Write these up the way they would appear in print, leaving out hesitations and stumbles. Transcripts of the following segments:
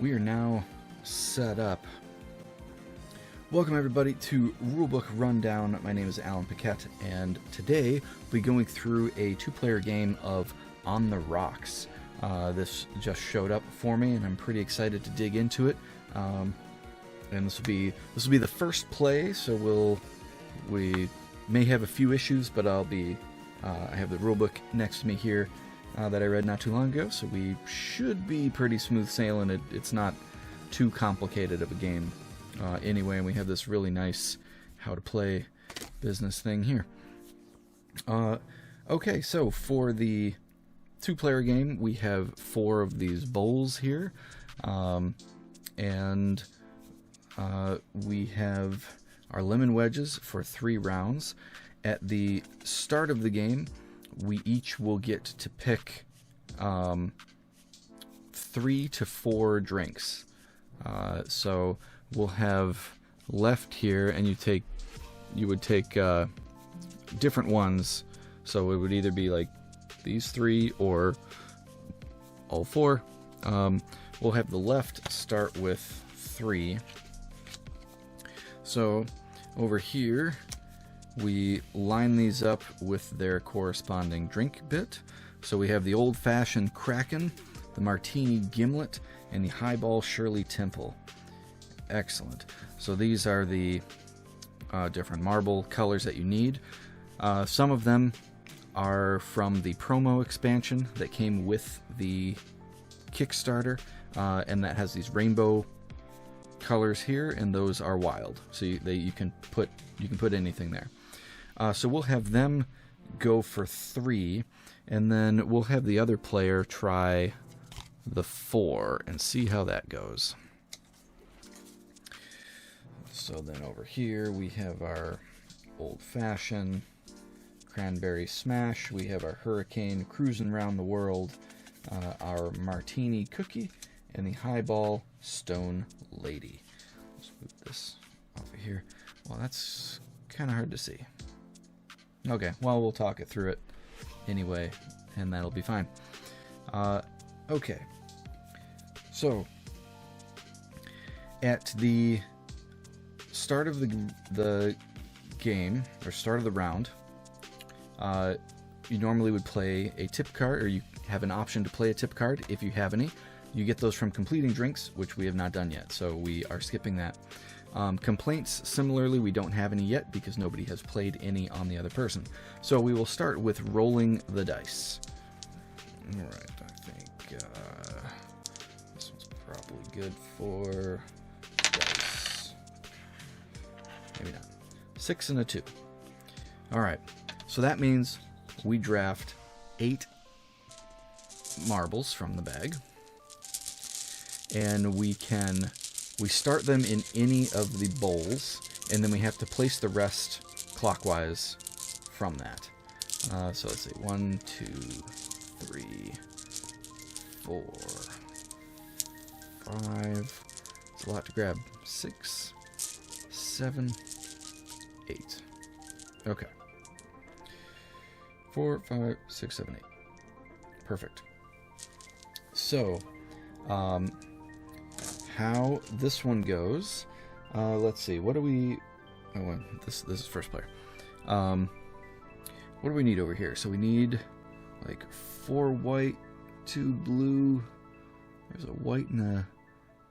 we are now set up. Welcome everybody to Rulebook Rundown. My name is Alan Paquette, and today we'll be going through a two-player game of On the Rocks. This just showed up for me, and I'm pretty excited to dig into it. And this will be the first play, so we may have a few issues, but I have the rulebook next to me here that I read not too long ago, so we should be pretty smooth sailing. It's not too complicated of a game anyway, and we have this really nice how to play business thing here. Okay, so for the two-player game, we have 4 of these bowls here, and we have our lemon wedges for 3 rounds. At the start of the game, we each will get to pick 3 to 4 drinks. So we'll have left here, and you would take different ones. So it would either be like these 3 or all 4. We'll have the left start with 3. So over here, we line these up with their corresponding drink bit. So we have the old-fashioned Kraken, the Martini Gimlet, and the Highball Shirley Temple. Excellent. So these are the different marble colors that you need. Some of them are from the promo expansion that came with the Kickstarter, and that has these rainbow colors here, and those are wild. So you can put anything there. So we'll have them go for 3, and then we'll have the other player try the 4 and see how that goes. So then over here we have our old-fashioned cranberry smash, we have our hurricane cruising around the world, our martini cookie, and the highball stone lady. Let's move this over here. Well, that's kind of hard to see. Okay, well, we'll talk it through it anyway, and that'll be fine. Okay, so at the start of the game, or start of the round, you normally would play a tip card, or you have an option to play a tip card if you have any. You get those from completing drinks, which we have not done yet, so we are skipping that. Complaints, similarly, we don't have any yet because nobody has played any on the other person. So we will start with rolling the dice. Alright, I think this one's probably good for dice. Maybe not. 6 and a 2. Alright, so that means we draft 8 marbles from the bag. And we start them in any of the bowls, and then we have to place the rest clockwise from that. So let's see, 1, 2, 3, 4, 5. It's a lot to grab. 6, 7, 8. Okay. 4, 5, 6, 7, 8. Perfect. So, how this one goes, let's see, what do we, this is first player. What do we need over here? So we need like 4 white, 2 blue, there's a white and a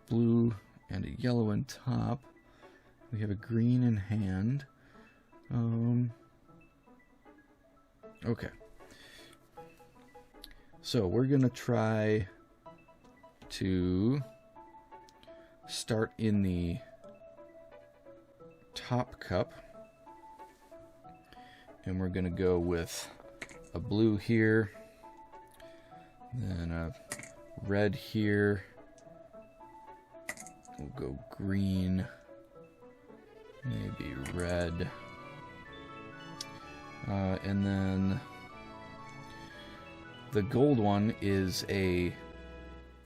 blue and a yellow on top. We have a green in hand. Okay. So we're gonna try to start in the top cup, and we're gonna go with a blue here, then a red here, we'll go green, maybe red, and then the gold one is a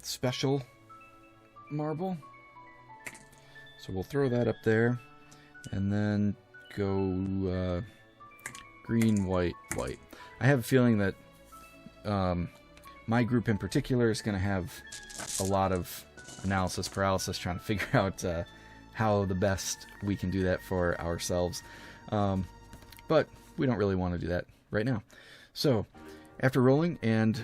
special marble. So we'll throw that up there, and then go green, white, white. I have a feeling that my group in particular is going to have a lot of analysis paralysis trying to figure out how the best we can do that for ourselves. But we don't really want to do that right now. So after rolling and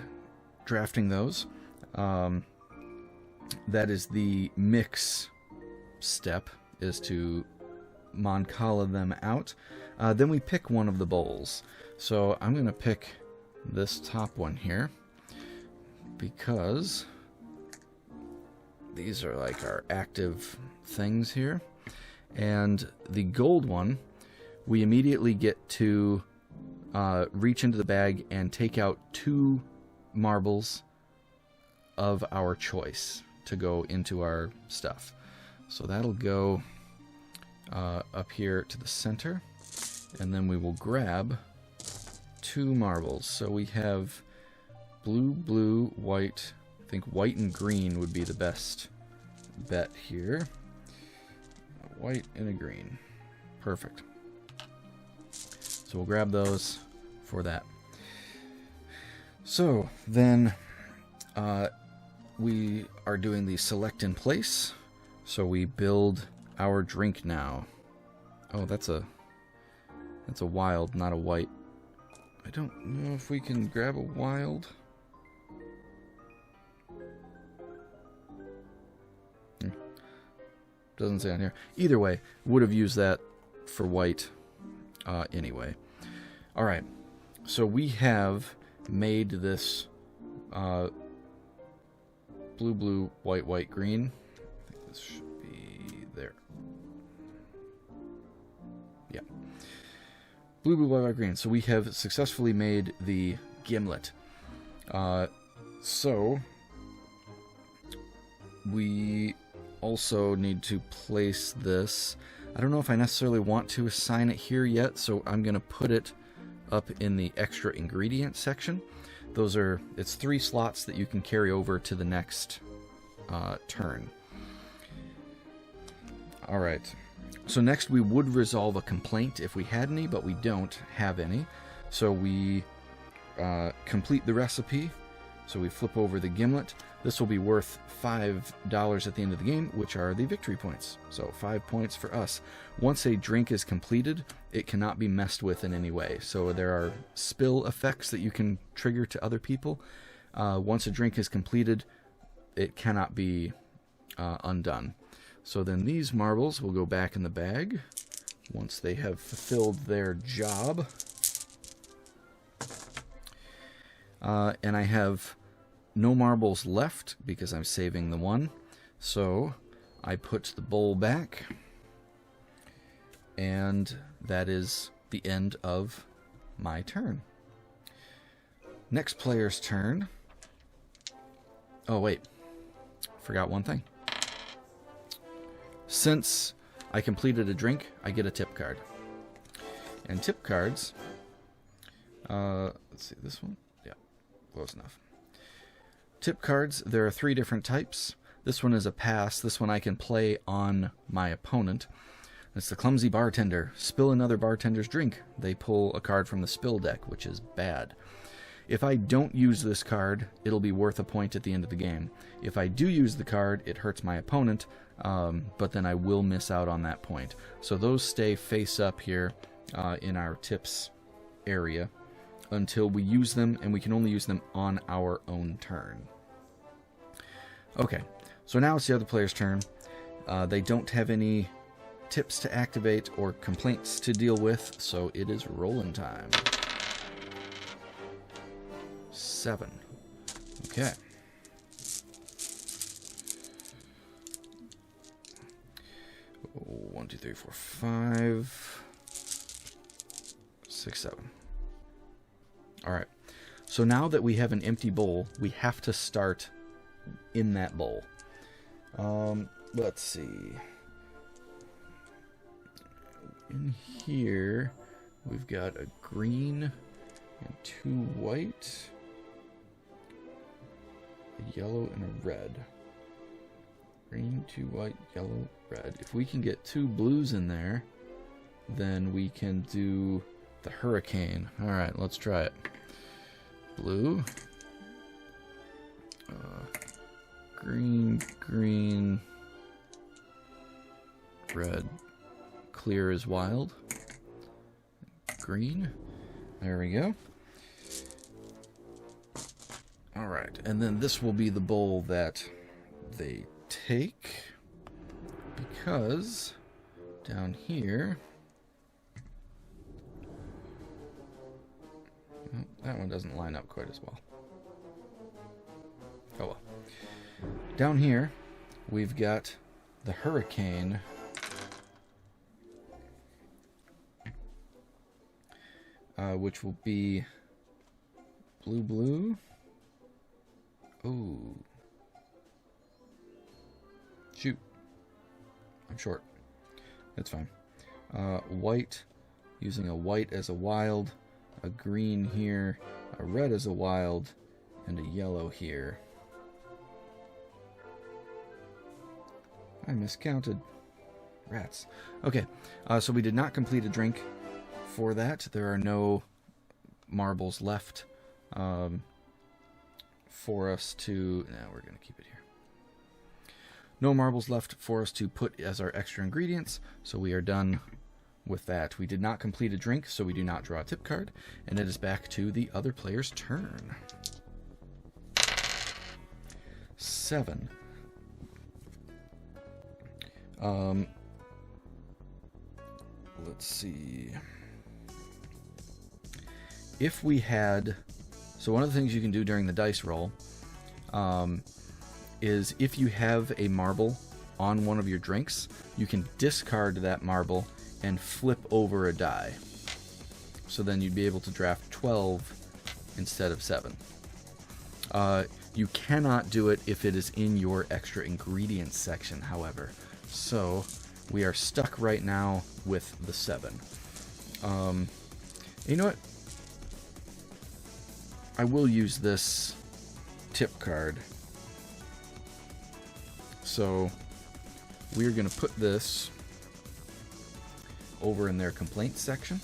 drafting those, that is the mix step, is to Mancala them out. Then we pick one of the bowls. So I'm going to pick this top one here, because these are like our active things here. And the gold one, we immediately get to reach into the bag and take out 2 marbles of our choice to go into our stuff. So that'll go up here to the center, and then we will grab 2 marbles. So we have blue, blue, white. I think white and green would be the best bet here. White and a green. Perfect. So we'll grab those for that. So then we are doing the select in place. So we build our drink now. Oh, that's a wild, not a white. I don't know if we can grab a wild. Doesn't say on here. Either way, would have used that for white anyway. Alright, so we have made this blue, blue, white, white, green. I think this should be there. Yeah. Blue, blue, white, white, green. So we have successfully made the gimlet. So we also need to place this. I don't know if I necessarily want to assign it here yet, so I'm going to put it up in the extra ingredient section. It's 3 slots that you can carry over to the next turn. Alright, so next we would resolve a complaint if we had any, but we don't have any. So we complete the recipe. So we flip over the gimlet. This will be worth $5 at the end of the game, which are the victory points. So 5 points for us. Once a drink is completed, it cannot be messed with in any way. So there are spill effects that you can trigger to other people. Once a drink is completed, it cannot be undone. So then these marbles will go back in the bag once they have fulfilled their job. And I have no marbles left because I'm saving the one. So I put the bowl back, and that is the end of my turn. Next player's turn. Oh wait, forgot one thing. Since I completed a drink, I get a tip card. And tip cards, let's see, this one? Yeah, close enough. Tip cards, there are 3 different types. This one is a pass. This one I can play on my opponent. It's the Clumsy Bartender. Spill another bartender's drink. They pull a card from the spill deck, which is bad. If I don't use this card, it'll be worth a point at the end of the game. If I do use the card, it hurts my opponent, but then I will miss out on that point. So those stay face up here in our tips area until we use them, and we can only use them on our own turn. Okay, so now it's the other player's turn. They don't have any tips to activate or complaints to deal with, so it is rolling time. 7. Okay. One, two, three, four, 5, 6, 7. Alright, so now that we have an empty bowl, we have to start in that bowl. Let's see. In here, we've got a green and 2 white, a yellow, and a red. Green, 2 white, yellow, red. If we can get 2 blues in there, then we can do the hurricane. Alright, let's try it. Blue. green, green, red, clear is wild, green. There we go. Alright, and then this will be the bowl that they take, because down here, well, that one doesn't line up quite as well. Oh well. Down here, we've got the hurricane, which will be blue, blue. Ooh. Shoot. I'm short. That's fine. White, using a white as a wild, a green here, a red as a wild, and a yellow here. I miscounted. Rats. Okay, so we did not complete a drink for that. There are no marbles left for us to... No, we're going to keep it here. No marbles left for us to put as our extra ingredients, so we are done with that. We did not complete a drink, so we do not draw a tip card, and it is back to the other player's turn. 7. Let's see. If we had... So one of the things you can do during the dice roll is if you have a marble on one of your drinks, you can discard that marble and flip over a die. So then you'd be able to draft 12 instead of 7. You cannot do it if it is in your extra ingredients section, however. So we are stuck right now with the 7. You know what? I will use this tip card. So we're going to put this over in their complaints section.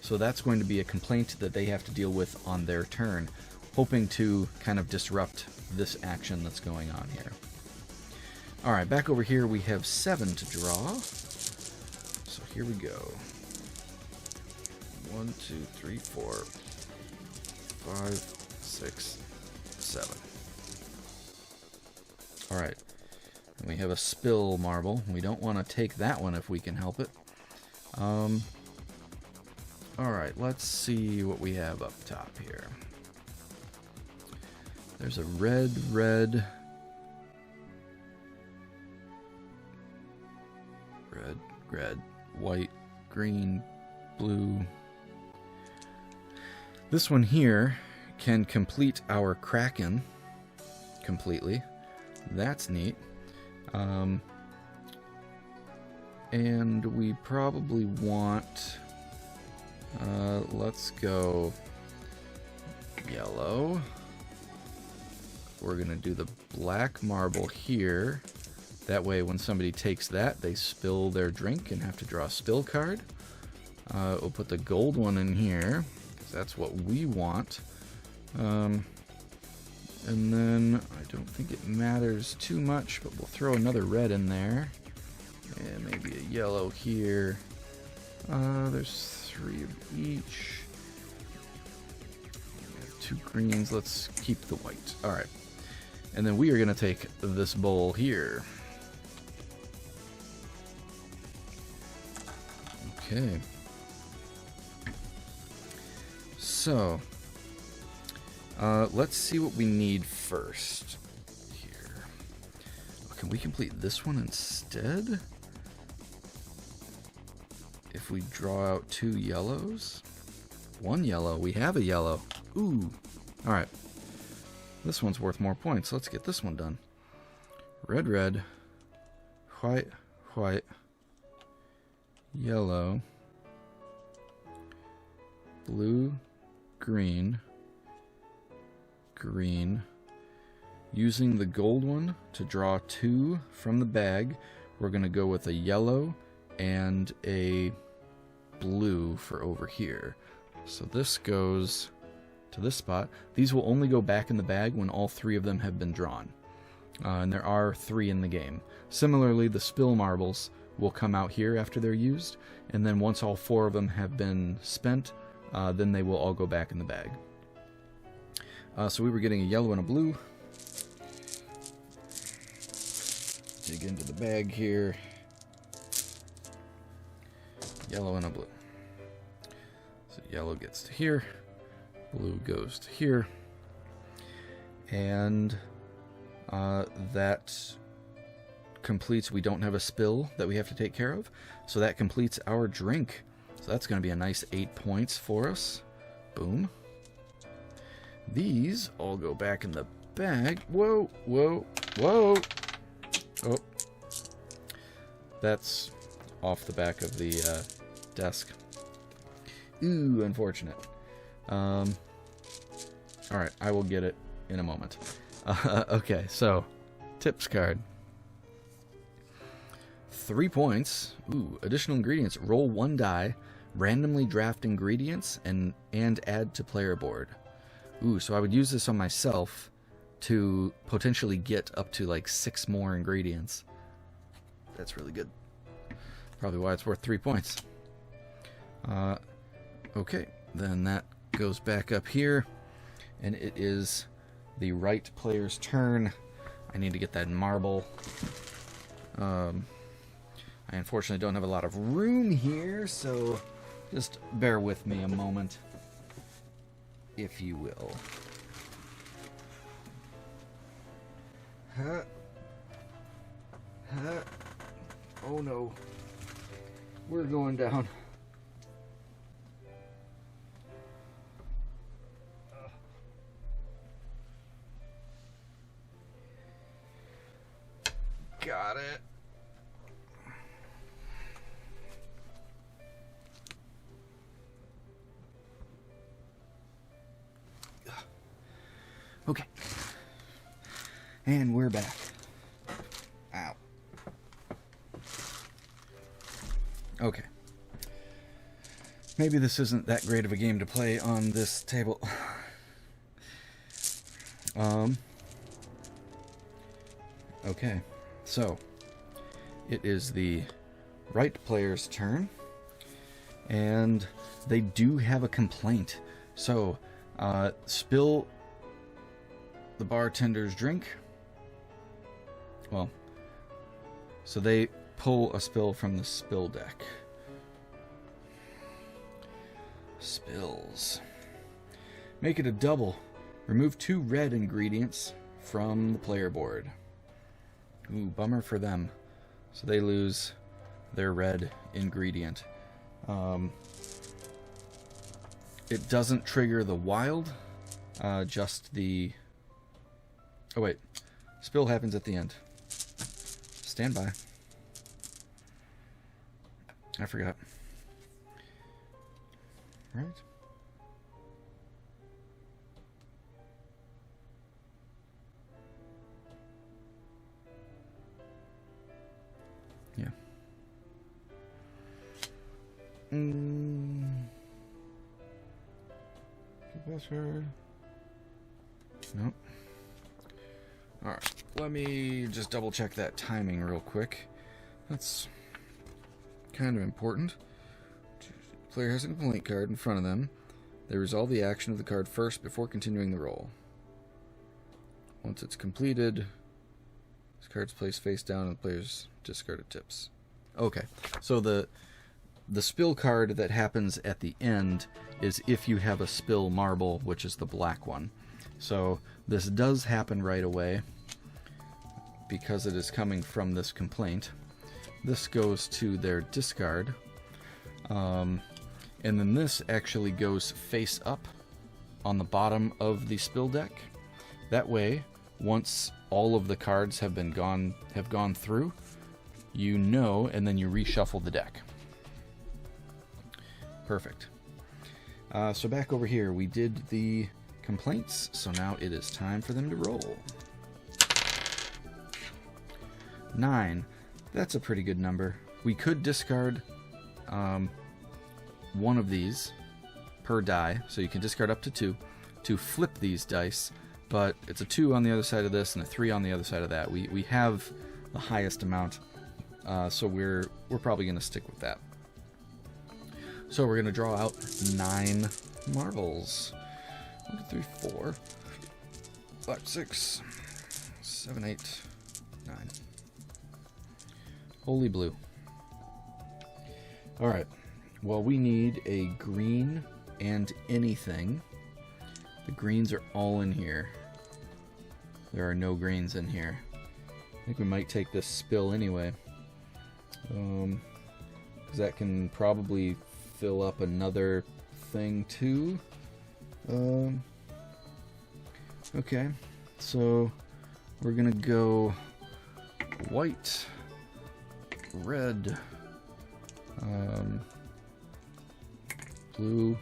So that's going to be a complaint that they have to deal with on their turn, hoping to kind of disrupt this action that's going on here. Alright, back over here we have 7 to draw. So here we go. 1, 2, 3, 4, 5, 6, 7. Alright. We have a spill marble. We don't want to take that one if we can help it. Alright, let's see what we have up top here. There's a red, red, red, red, white, green, blue. This one here can complete our Kraken completely. That's neat. And we probably want, let's go yellow. We're going to do the black marble here. That way when somebody takes that, they spill their drink and have to draw a spill card. We'll put the gold one in here, because that's what we want. And then, I don't think it matters too much, but we'll throw another red in there. And maybe a yellow here. There's 3 of each. 2 greens, let's keep the white. Alright. And then we are going to take this bowl here. Okay. So, let's see what we need first here. Oh, can we complete this one instead? If we draw out 2 yellows? 1 yellow. We have a yellow. Ooh. Alright. This one's worth more points. Let's get this one done. Red, red. White, white. Yellow. Blue, green. Green. Using the gold one to draw 2 from the bag, we're going to go with a yellow and a blue for over here. So this goes to this spot. These will only go back in the bag when all 3 of them have been drawn. and there are 3 in the game. Similarly, the spill marbles will come out here after they're used, and then once all 4 of them have been spent, then they will all go back in the bag. So we were getting a yellow and a blue. Dig into the bag here. Yellow and a blue. So yellow gets to here, blue goes to here, and that completes. We don't have a spill that we have to take care of, so that completes our drink. So that's going to be a nice 8 points for us. Boom. These all go back in the bag. Whoa, whoa, whoa. Oh, that's off the back of the desk. Ooh, unfortunate. Alright, I will get it in a moment. Okay, so, tips card. 3 points. Ooh, additional ingredients. Roll 1 die, randomly draft ingredients, and add to player board. Ooh, so I would use this on myself to potentially get up to like 6 more ingredients. That's really good. Probably why it's worth 3 points. Okay, then that goes back up here, and it is the right player's turn. I need to get that marble. I unfortunately don't have a lot of room here, so just bear with me a moment, if you will. Oh no. We're going down. Got it. Okay. And we're back. Ow. Okay. Maybe this isn't that great of a game to play on this table. Okay. So, it is the right player's turn, and they do have a complaint. So, spill the bartender's drink. Well, so they pull a spill from the spill deck. Spills. Make it a double. Remove 2 red ingredients from the player board. Ooh, bummer for them. So they lose their red ingredient. It doesn't trigger the wild, just the... Oh wait, spill happens at the end. Stand by. I forgot. Right? Yeah. Password. Nope. Alright, let me just double check that timing real quick. That's kind of important. The player has a complaint card in front of them. They resolve the action of the card first before continuing the roll. Once it's completed, this card's placed face down and the player's discarded tips. Okay, so the spill card that happens at the end is if you have a spill marble, which is the black one. So this does happen right away because it is coming from this complaint. This goes to their discard. And then this actually goes face up on the bottom of the spill deck. That way, once all of the cards have gone through, you know, and then you reshuffle the deck. Perfect. So back over here, we did the complaints, so now it is time for them to roll. 9. That's a pretty good number. We could discard one of these per die, so you can discard up to 2 to flip these dice but it's a 2 on the other side of this and a 3 on the other side of that. We have the highest amount, so we're probably going to stick with that. So we're going to draw out 9 marbles. 1, 2, 3, 4, 5, 6, 7, 8, 9. Holy blue. Alright, well, we need a green and anything. The greens are all in here. There are no greens in here. I think we might take this spill anyway. Because that can probably fill up another thing too. Okay, so we're gonna go white, red, blue,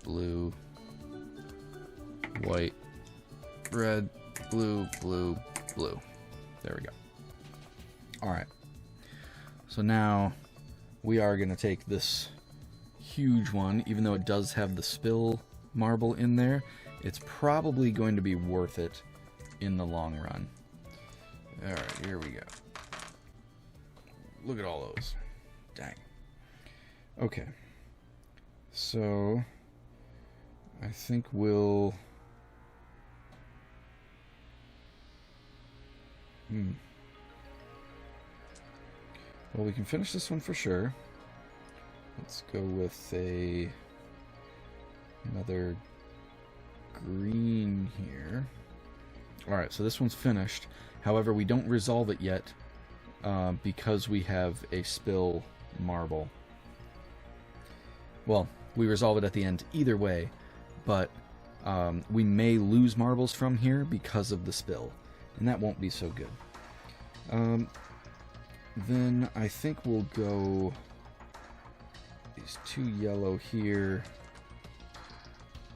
blue, white, red, blue, blue, blue. There we go. Alright. So now we are going to take this huge one, even though it does have the spill marble in there. It's probably going to be worth it in the long run. Alright, here we go. Look at all those. Dang. Okay. So I think we'll... Well, we can finish this one for sure. Let's go with another green here. Alright, so this one's finished. However, we don't resolve it yet because we have a spill marble. Well, we resolve it at the end either way, but we may lose marbles from here because of the spill, and that won't be so good. Then I think we'll go these 2 yellow here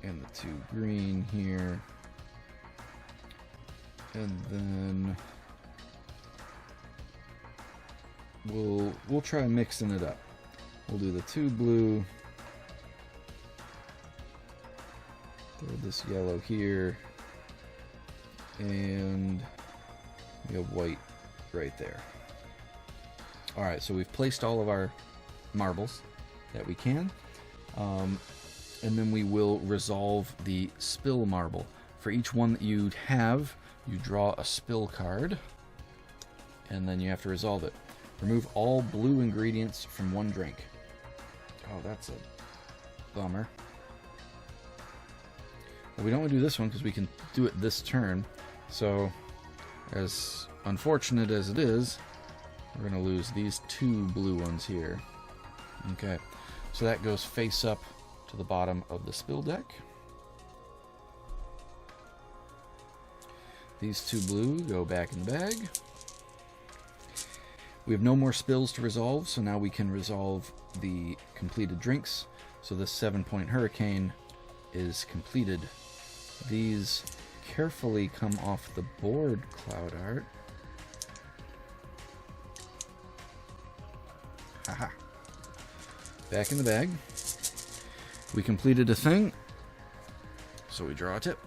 and the 2 green here, and then we'll try mixing it up. We'll do the 2 blue, throw this yellow here, and we have white right there. Alright, so we've placed all of our marbles that we can, and then we will resolve the spill marble. For each one that you have, you draw a spill card, and then you have to resolve it. Remove all blue ingredients from 1 drink. Oh, that's a bummer. Well, we don't want to do this one because we can do it this turn, so as unfortunate as it is, we're going to lose these 2 blue ones here. Okay, so that goes face up to the bottom of the spill deck. These 2 blue go back in the bag. We have no more spills to resolve, so now we can resolve the completed drinks. So this 7-point hurricane is completed. These carefully come off the board, Cloud Art. Haha. Back in the bag. We completed a thing, so we draw a tip.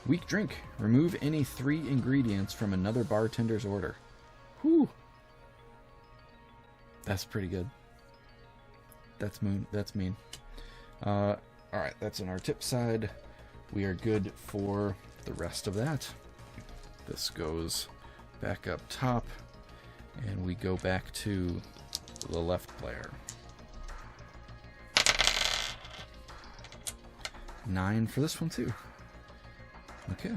Weak drink. Remove any 3 ingredients from another bartender's order. Whew. That's pretty good. That's mean. Alright, that's on our tip side. We are good for the rest of that. This goes back up top, and we go back to the left player. 9 for this one too. Okay.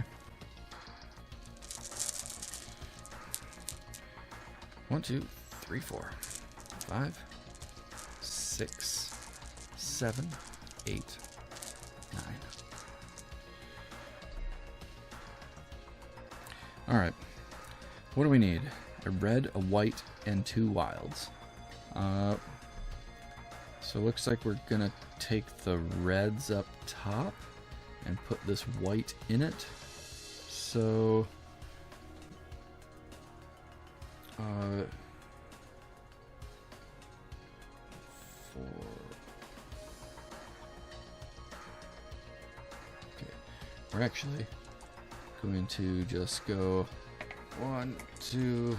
1, 2, 3, 4, 5, 6, 7, 8, 9. Alright. What do we need? A red, a white, and 2 wilds. So it looks like we're gonna take the reds up top and put this white in it. So we're actually going to just go 1, 2,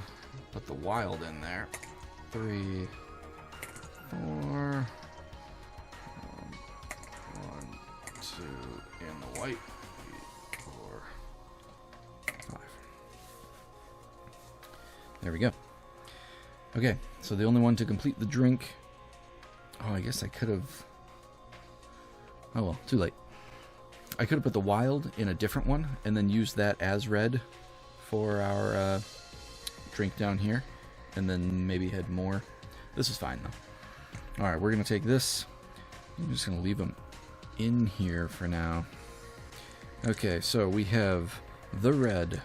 put the wild in there, 3, 4, 1, 2, and the white, 3, 4, 5. There we go. Okay, so the only one to complete the drink. Oh, I guess I could have. Oh well, too late. I could have put the wild in a different one and then used that as red for our drink down here, and then maybe had more. This is fine though. All right, we're gonna take this. I'm just gonna leave them in here for now. Okay, so we have the red,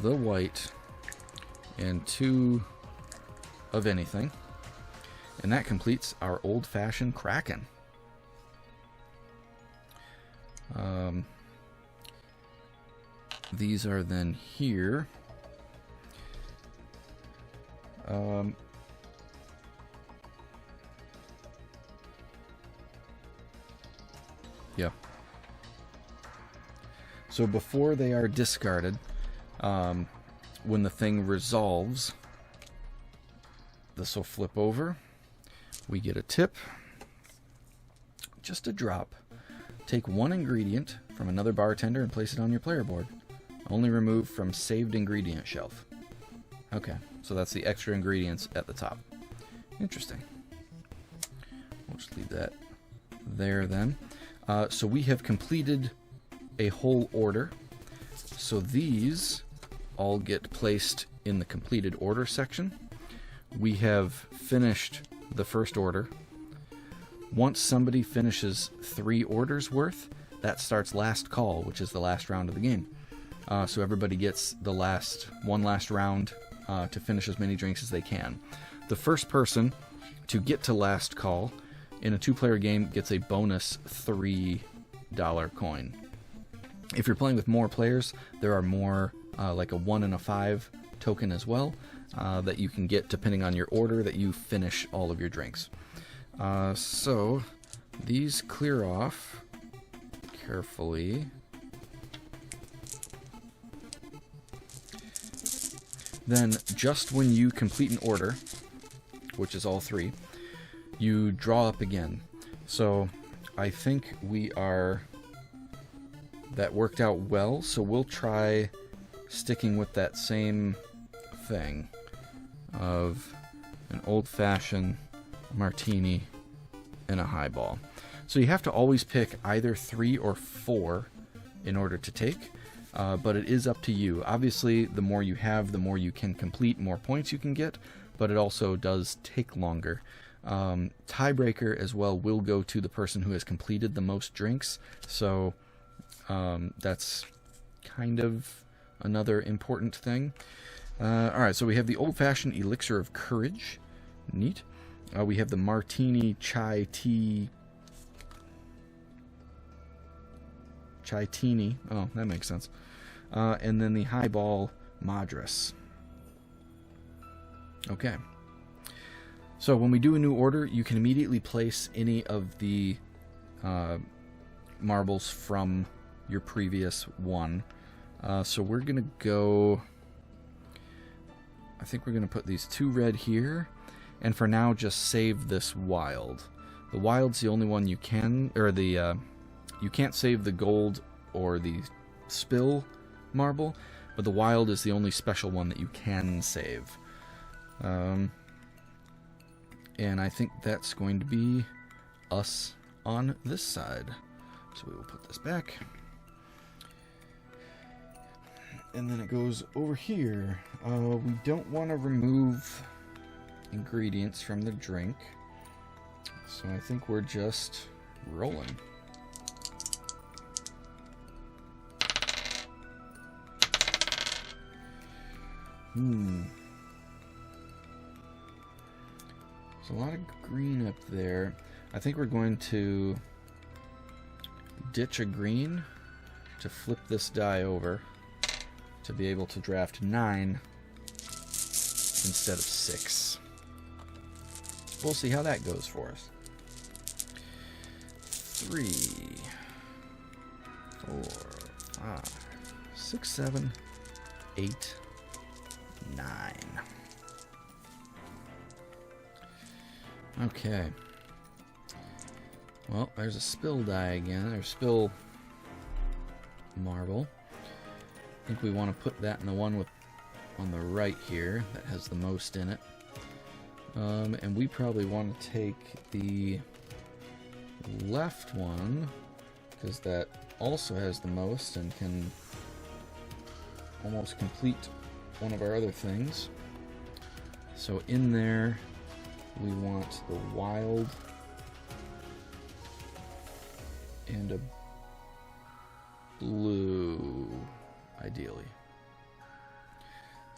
the white, and 2 of anything, and that completes our old-fashioned Kraken. These are then here. Yeah. So before they are discarded, when the thing resolves, this will flip over. We get a tip. Just a drop. Take 1 ingredient from another bartender and place it on your player board. Only remove from saved ingredient shelf. Okay, so that's the extra ingredients at the top. Interesting. We'll just leave that there then. So we have completed a whole order. So these all get placed in the completed order section. We have finished the first order. Once somebody finishes 3 orders worth, that starts last call, which is the last round of the game. So everybody gets the one last round to finish as many drinks as they can. The first person to get to last call in a 2-player game gets a bonus $3 coin. If you're playing with more players, there are more, like a 1 and a 5 token as well, that you can get depending on your order that you finish all of your drinks. So these clear off carefully. Then just when you complete an order, which is all 3, you draw up again. So I think that worked out well, so we'll try sticking with that same thing of an old-fashioned martini and a highball. So you have to always pick either 3 or 4 in order to take, but it is up to you. Obviously, the more you have, the more you can complete, more points you can get, but it also does take longer. Tiebreaker as well will go to the person who has completed the most drinks, so that's kind of another important thing. Alright, so we have the old-fashioned elixir of courage. Neat. We have the martini chai teeny. Oh, that makes sense. And then the highball madras. Okay. So when we do a new order, you can immediately place any of the marbles from your previous one. So we're going to go... I think we're going to put these 2 red here. And for now, just save this wild. The wild's the only one you can... Or the... you can't save the gold or the spill marble, but the wild is the only special one that you can save. And I think that's going to be us on this side. So we will put this back. And then it goes over here. We don't want to remove ingredients from the drink. So I think we're just rolling. There's a lot of green up there. I think we're going to ditch a green to flip this die over to be able to draft 9 instead of 6. We'll see how that goes for us. 3, 4, 5, 6, 7, 8, 9. Okay. Well, there's a spill die again, or spill marble. I think we want to put that in the one on the right here that has the most in it. And we probably want to take the left one, because that also has the most and can almost complete one of our other things. So in there, we want the wild and a blue, ideally.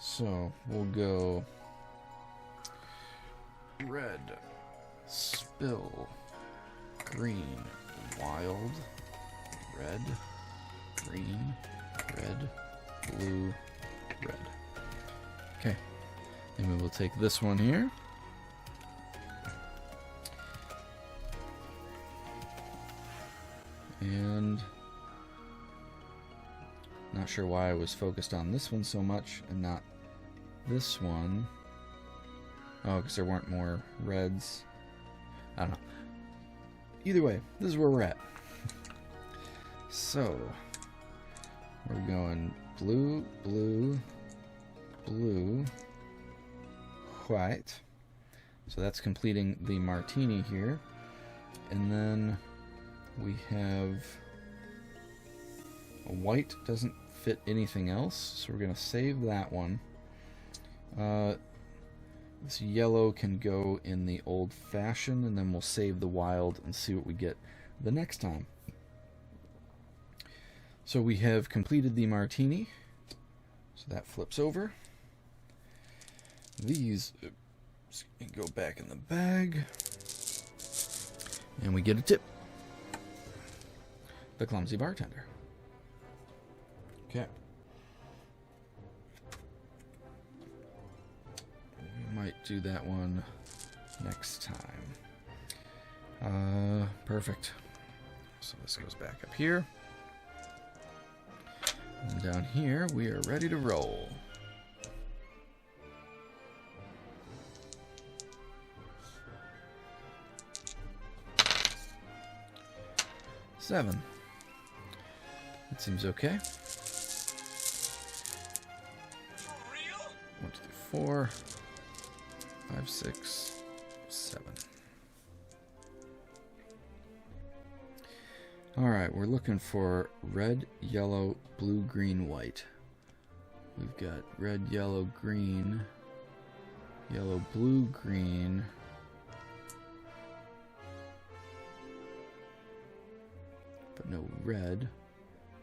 So we'll go red, spill, green, wild, red, green, red, blue, red. Okay, and we will take this one here. And not sure why I was focused on this one so much and not this one. Oh, because there weren't more reds. I don't know. Either way, this is where we're at. So, we're going blue, blue, blue, white. So that's completing the martini here. And then we have a white doesn't fit anything else, so we're going to save that one. This yellow can go in the old-fashioned, and then we'll save the wild and see what we get the next time. So we have completed the martini, so that flips over. These go back in the bag, and we get a tip. The clumsy bartender. Okay. We might do that one next time. Perfect. So this goes back up here. And down here, we are ready to roll. Seven. That seems okay. 1, 2, 3, 4, 5, 6, 7. Alright, we're looking for red, yellow, blue, green, white. We've got red, yellow, green, yellow, blue, green. But no red.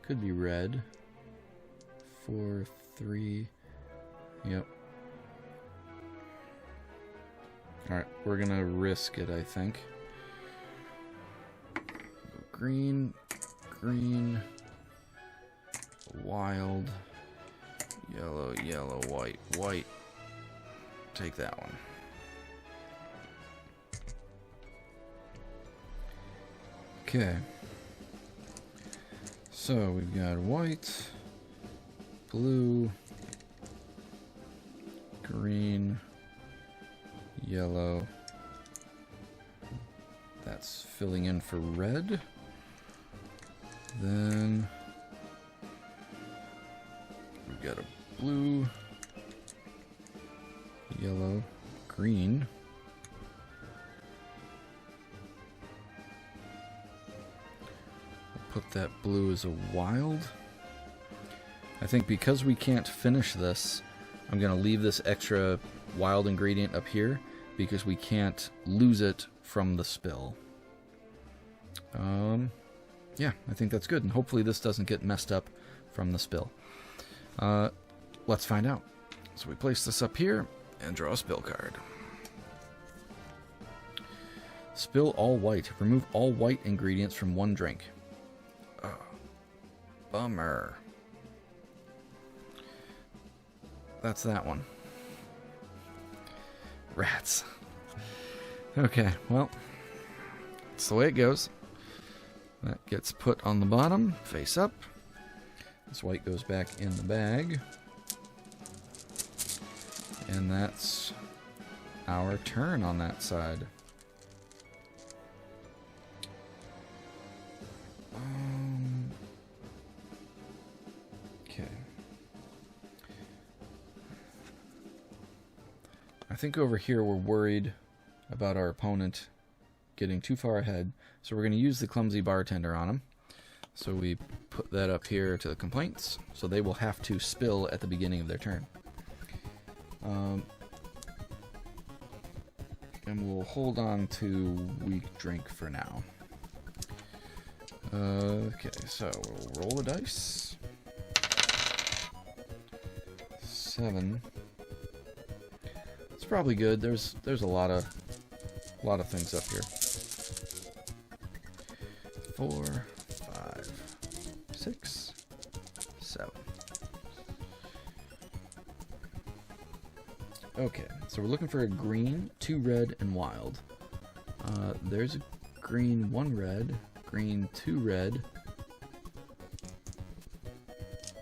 Could be red. 4, 3. Yep. Alright, we're gonna risk it, I think. Green, green, wild, yellow, yellow, white, white. Take that one. Okay. So we've got white, blue, green, yellow. That's filling in for red. Then we've got a blue, yellow, green. I'll put that blue as a wild. I think because we can't finish this, I'm going to leave this extra wild ingredient up here because we can't lose it from the spill. Yeah, I think that's good, and hopefully this doesn't get messed up from the spill. Let's find out. So we place this up here and draw a spill card. Spill all white. Remove all white ingredients from one drink. Bummer. That's that one. Rats. Okay, well, that's the way it goes. That gets put on the bottom, face up. This white goes back in the bag. And that's our turn on that side. Okay. I think over here we're worried about our opponent getting too far ahead, so we're going to use the clumsy bartender on him. So we put that up here to the complaints, so they will have to spill at the beginning of their turn. And we'll hold on to weak drink for now. Okay, so we'll roll the dice. 7. It's probably good. There's a lot of things up here. 4, 5, 6, 7. Okay, so we're looking for a green, 2 red, and wild. There's a green, 1 red, green, 2 red.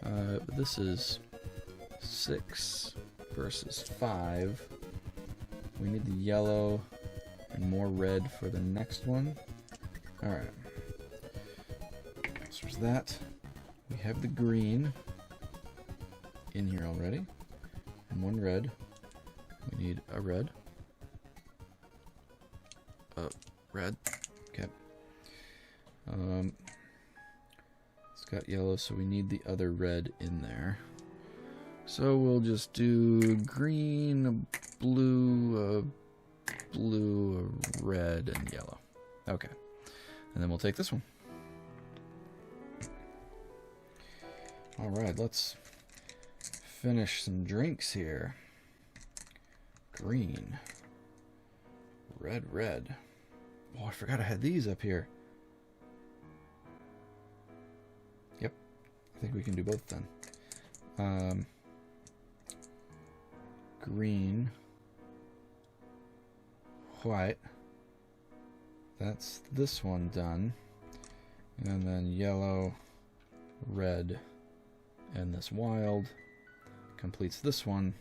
But this is 6 versus 5. We need the yellow and more red for the next one. Alright. So there's that. We have the green in here already. And 1 red. We need a red. Red. Okay. It's got yellow, so we need the other red in there. So we'll just do green, blue, red, and yellow. Okay. And then we'll take this one. Alright, let's finish some drinks here. Green. Red. Oh, I forgot I had these up here. Yep. I think we can do both then. Green. White. That's this one done. And then yellow, red, and this wild completes this one.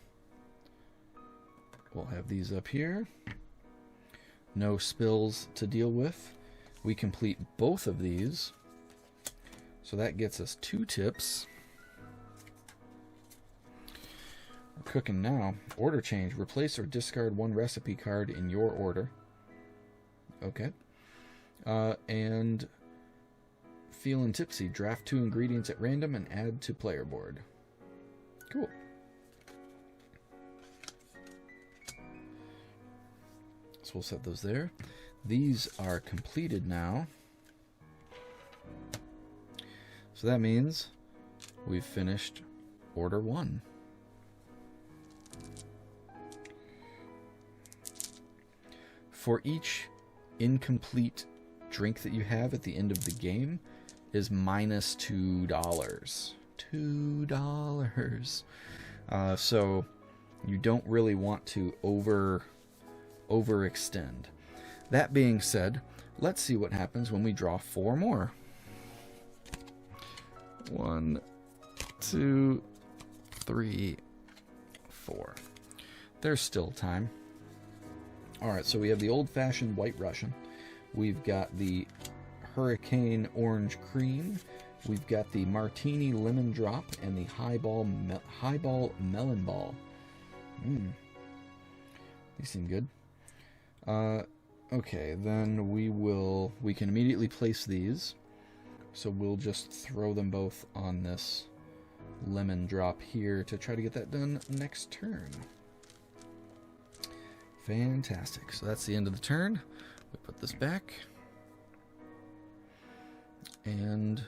We'll have these up here. No spills to deal with. We complete both of these. So that gets us 2 tips. We're cooking now. Order change. Replace or discard 1 recipe card in your order. Okay. And feeling tipsy. Draft 2 ingredients at random and add to player board. Cool. So we'll set those there. These are completed now. So that means we've finished order 1. For each incomplete drink that you have at the end of the game is minus $2. $2. So you don't really want to overextend. That being said, let's see what happens when we draw 4 more. 1, 2, 3, 4. There's still time. Alright, so we have the old-fashioned White Russian. We've got the Hurricane Orange Cream. We've got the Martini Lemon Drop and the Highball Melon Ball. These seem good. Okay, then we can immediately place these. So we'll just throw them both on this lemon drop here to try to get that done next turn. Fantastic. So that's the end of the turn. We put this back. And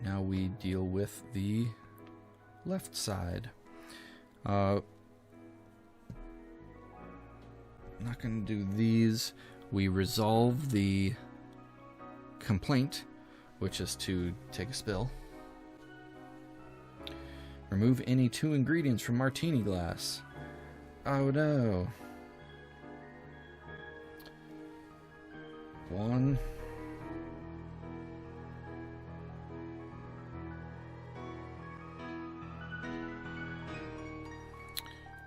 now we deal with the left side. Not going to do these. We resolve the complaint, which is to take a spill. Remove any 2 ingredients from martini glass. Oh no. 1.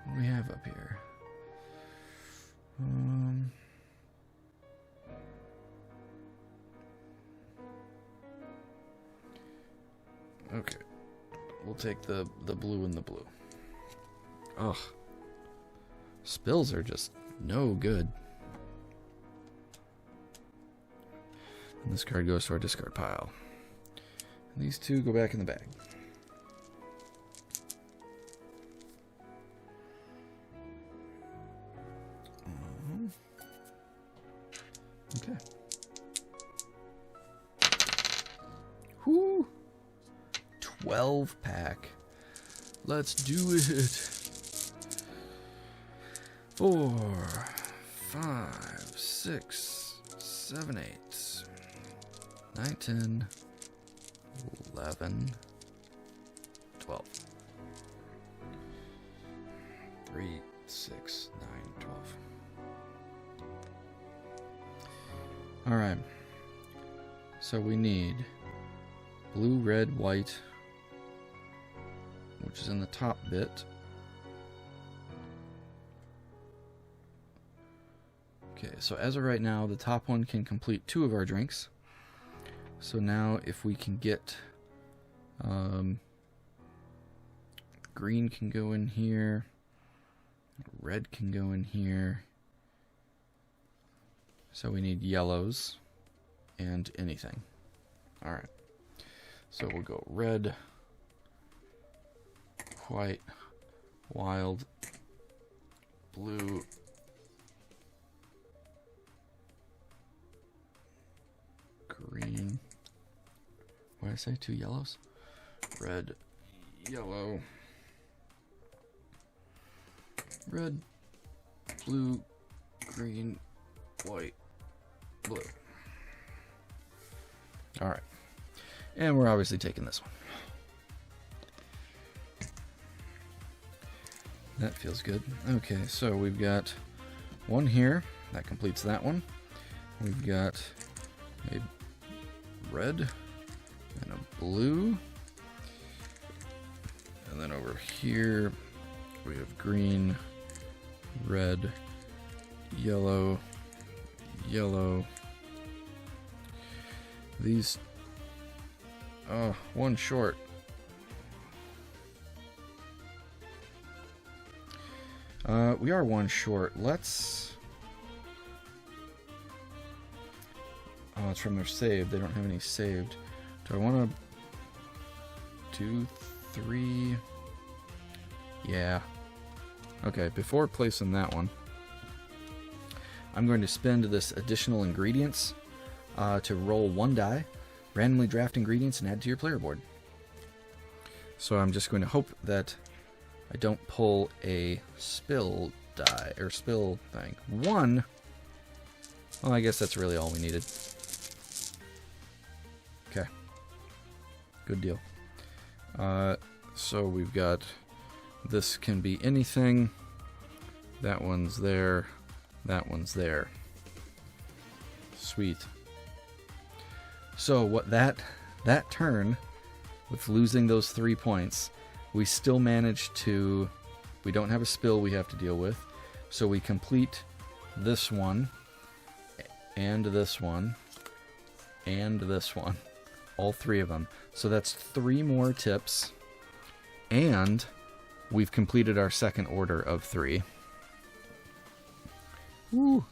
What do we have up here? Okay. We'll take the blue and the blue. Ugh. Spills are just no good. And this card goes to our discard pile. And these 2 go back in the bag. Okay. Whoo! 12 pack. Let's do it. 4, 5, 6, 7, 8, 9, 10, 11, 12. 3, 6, 9, 12. Alright. So we need blue, red, white, which is in the top bit. Okay, so as of right now, the top one can complete 2 of our drinks. So now if we can get green can go in here, red can go in here. So we need yellows and anything. Alright. So we'll go red, white, wild, blue, green. What did I say? 2 yellows? Red, yellow, red, blue, green, white, blue. Alright. And we're obviously taking this one. That feels good. Okay, so we've got 1 here. That completes that one. We've got a red and a blue. And then over here we have green, red, yellow, yellow. These, oh, 1 short. We are 1 short. Let's, oh, it's from their saved. They don't have any saved. Do I want to 2, 3? Yeah. Okay, before placing that one, I'm going to spend this additional ingredients to roll 1 die, randomly draft ingredients, and add to your player board. So I'm just going to hope that I don't pull a spill die, or spill thing. 1! Well, I guess that's really all we needed. Okay. Good deal. So we've got, this can be anything. That one's there. That one's there. Sweet. So what that turn, with losing those 3 points, we still managed to, we don't have a spill we have to deal with, so we complete this one, and this one, and this one. All 3 of them. So that's 3 more tips, and we've completed our second order of 3. Woo!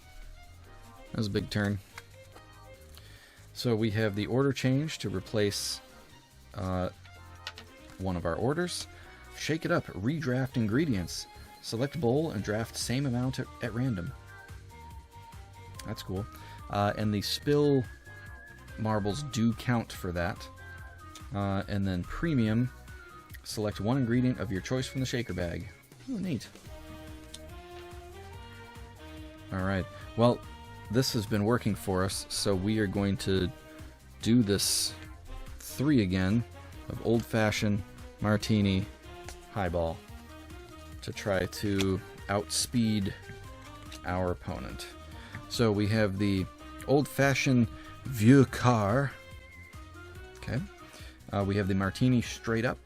That was a big turn. So we have the order change to replace one of our orders. Shake it up, redraft ingredients. Select bowl and draft same amount at random. That's cool. And the spill marbles do count for that. And then premium, select 1 ingredient of your choice from the shaker bag. Oh, neat. Alright, well, this has been working for us, so we are going to do this 3 again of old-fashioned, martini, highball to try to outspeed our opponent. So we have the old-fashioned vieux car. Okay. We have the martini straight up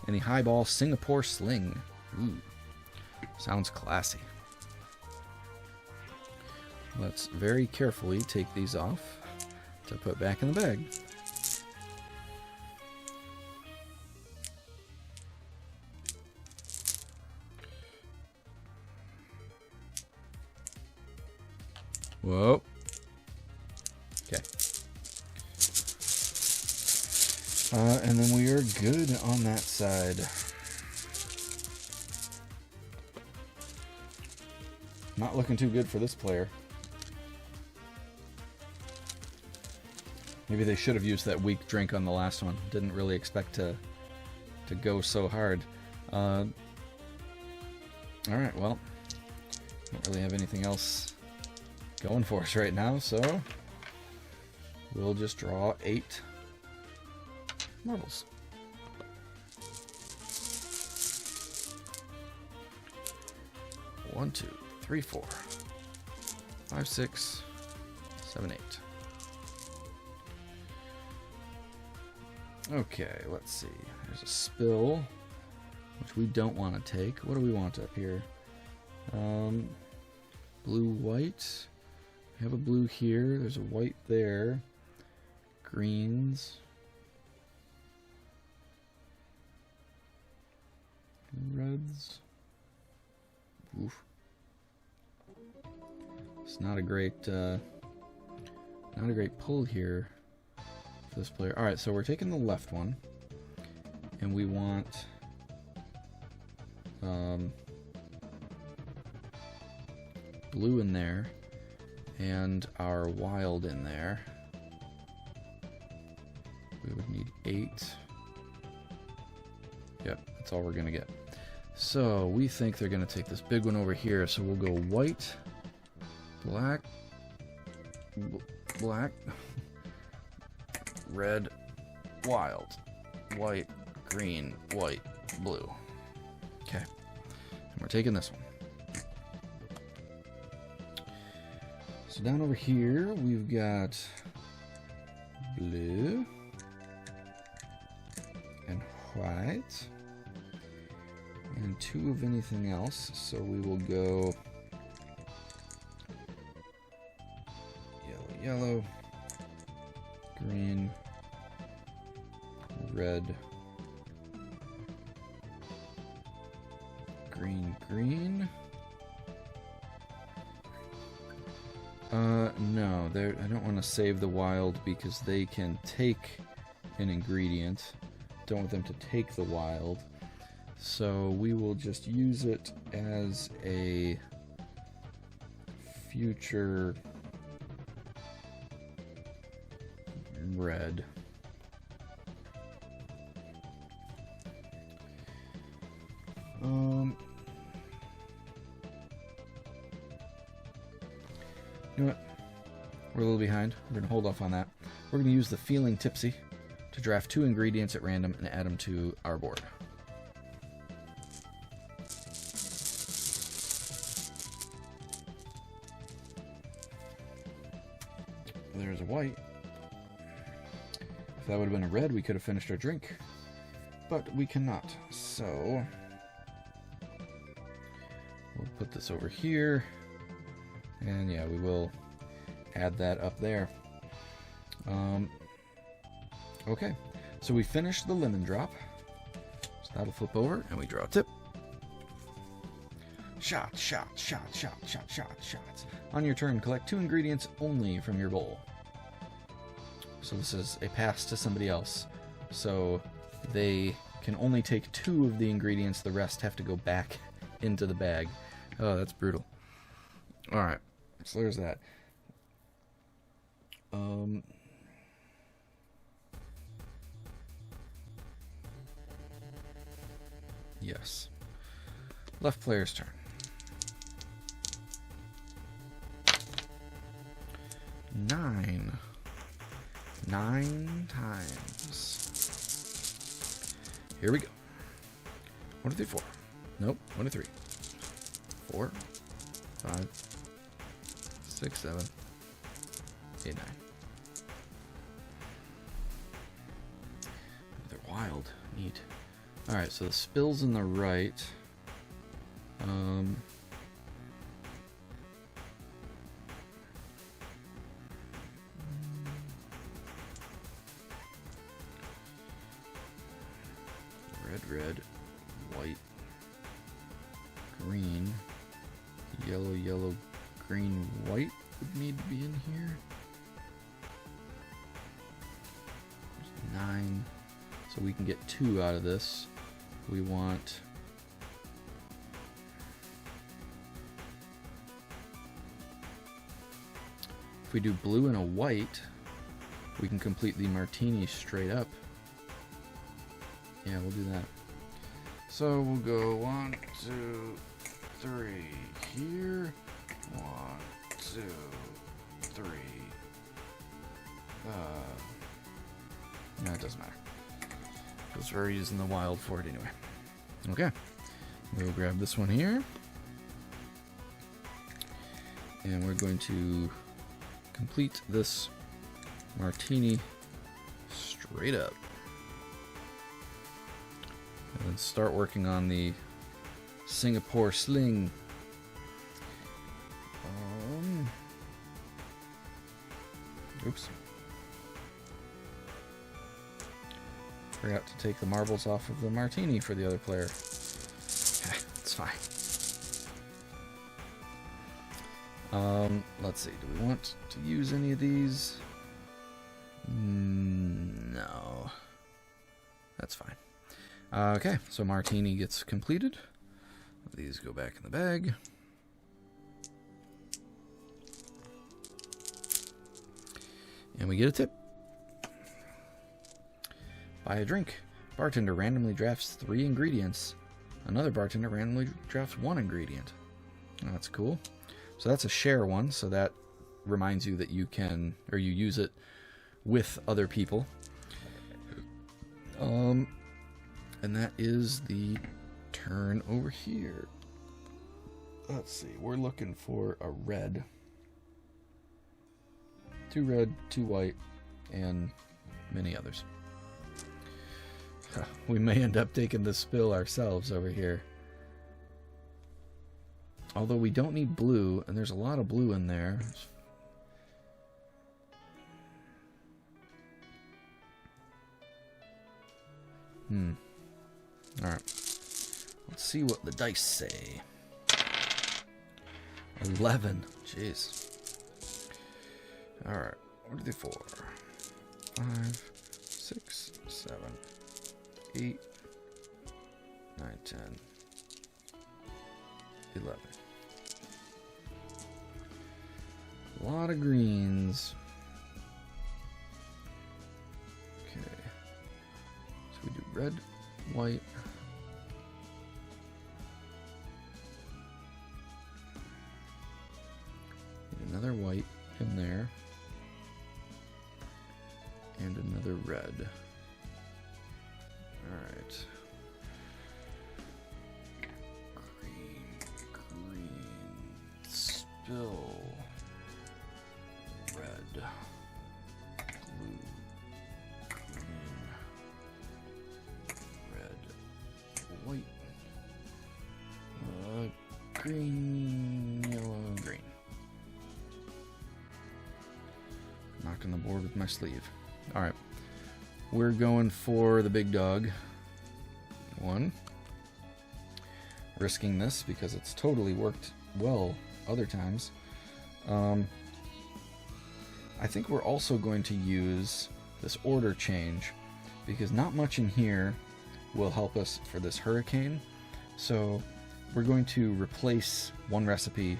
and the highball Singapore sling. Ooh. Sounds classy. Let's very carefully take these off to put back in the bag. Whoa. Okay. And then we are good on that side. Not looking too good for this player. Maybe they should have used that weak drink on the last one. Didn't really expect to go so hard. Alright, well, don't really have anything else going for us right now, so we'll just draw 8 marbles. One, 2, 3, 4, 5, 6, 7, 8. Okay, let's see. There's a spill, which we don't want to take. What do we want up here? Blue, white. We have a blue here. There's a white there. Greens. Reds. Oof. It's not a great pull here for this player. All right, so we're taking the left one, and we want blue in there, and our wild in there. We would need 8. Yep, that's all we're gonna get. So we think they're gonna take this big one over here. So we'll go white, black, black, red, wild, white, green, white, blue. Okay, and we're taking this one. So down over here we've got blue and white. And 2 of anything else, so we will go yellow, yellow, green, red, green, green. No, I don't want to save the wild because they can take an ingredient. Don't want them to take the wild. So we will just use it as a future red. You know what? We're a little behind. We're going to hold off on that. We're going to use the Feeling Tipsy to draft 2 ingredients at random and add them to our board. There's a white. If that would have been a red, we could have finished our drink. But we cannot. So we'll put this over here. And yeah, we will add that up there. Okay, so we finished the lemon drop. So that'll flip over and we draw a tip. Shot, shot, shot, shot, shot, shot, shots. On your turn, collect 2 ingredients only from your bowl. So this is a pass to somebody else. So they can only take 2 of the ingredients. The rest have to go back into the bag. Oh, that's brutal. Alright, so there's that. Yes. Left player's turn. 9. 9 times. Here we go. 1, 2, 3, 4. Nope. 1, 2, 3. 4, 5, 6, 7, 8, 9. They're wild. Neat. Alright, so the spill's in the right. Red, white, green, yellow, green, white would need to be in here. There's 9, so we can get 2 out of this. We want if we do blue and a white, we can complete the martini straight up. Yeah, we'll do that. So we'll go 1, 2, 3 here. 1, 2, 3. No, it doesn't matter. Because we're using the wild for it anyway. Okay. We'll grab this one here. And we're going to complete this martini straight up. And then start working on the Singapore sling. Oops. Forgot to take the marbles off of the martini for the other player. It's fine. Let's see. Do we want to use any of these? No. That's fine. Okay, so martini gets completed. These go back in the bag. And we get a tip. Buy a drink. Bartender randomly drafts 3 ingredients. Another bartender randomly drafts 1 ingredient. Oh, that's cool. So that's a share one, so that reminds you that you can, or you use it with other people. And that is the turn over here. Let's see, we're looking for a red. 2 red, 2 white, and many others. We may end up taking the spill ourselves over here. Although we don't need blue, and there's a lot of blue in there. Alright. Let's see what the dice say. 11. Jeez. Alright. 1, 2, 3, 4. 5, 6, 7, 8, 9, 10, 11. A lot of greens. Okay. So we do red, white. Another white in there. And another red. Alright. Green. Spill. Red. Blue. Green. Red. White. Green. Yellow. Green. Knocking the board with my sleeve. Alright. We're going for the big dog. 1. Risking this because it's totally worked well other times. I think we're also going to use this order change because not much in here will help us for this hurricane. So we're going to replace one recipe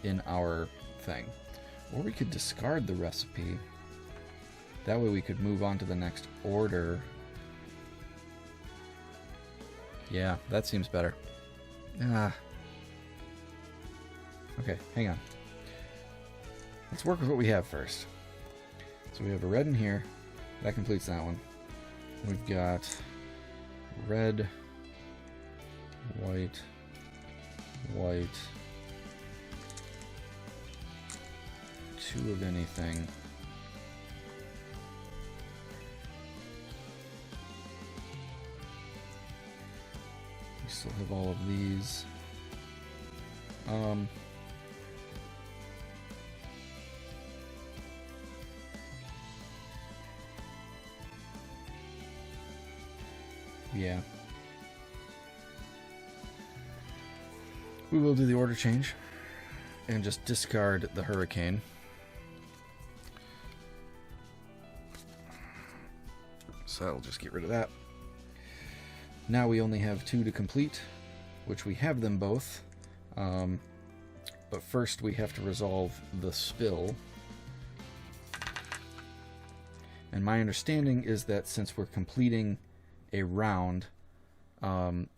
in our thing. Or we could discard the recipe. That way we could move on to the next order. Yeah, that seems better. Okay, hang on. Let's work with what we have first. So we have a red in here. That completes that one. We've got red white, white, 2 of anything. We still have all of these. Yeah. We will do the order change and just discard the hurricane. So that'll just get rid of that. Now we only have 2 to complete, which we have them both. But first we have to resolve the spill. And my understanding is that since we're completing a round,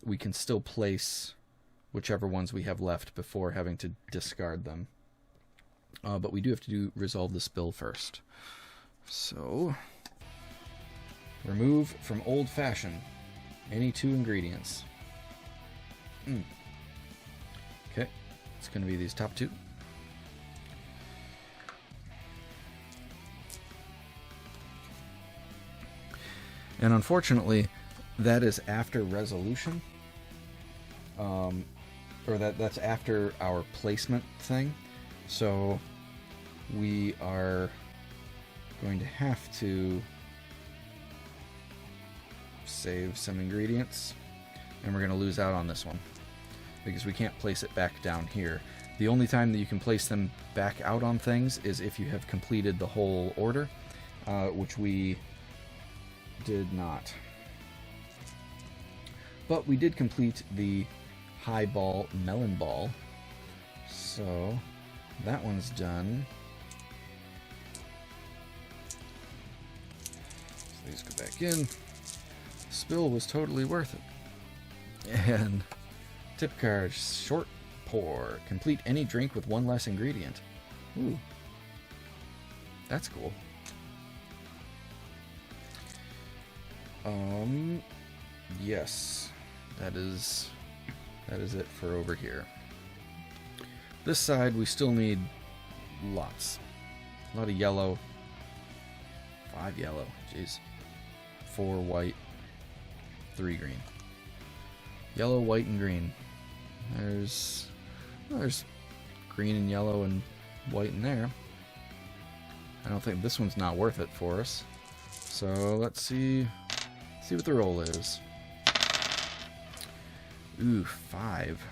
we can still place whichever ones we have left before having to discard them. But we do have to resolve the spill first. So, remove from Old Fashioned any 2 ingredients. Okay, it's going to be these top 2. And unfortunately, that is after resolution. Or that's after our placement thing. So we are going to have to save some ingredients, and we're going to lose out on this one because we can't place it back down here. The only time that you can place them back out on things is if you have completed the whole order, which we did not. But we did complete the highball melon ball, so that one's done. So these go back in. Spill was totally worth it. And tip card, short pour. Complete any drink with 1 less ingredient. Ooh, that's cool. Yes, that is it for over here. This side we still need lots. A lot of yellow. 5 yellow, jeez. 4 white, 3 green. Yellow, white, and green. There's green and yellow and white in there. I don't think this one's not worth it for us. So let's see what the roll is. Ooh, 5.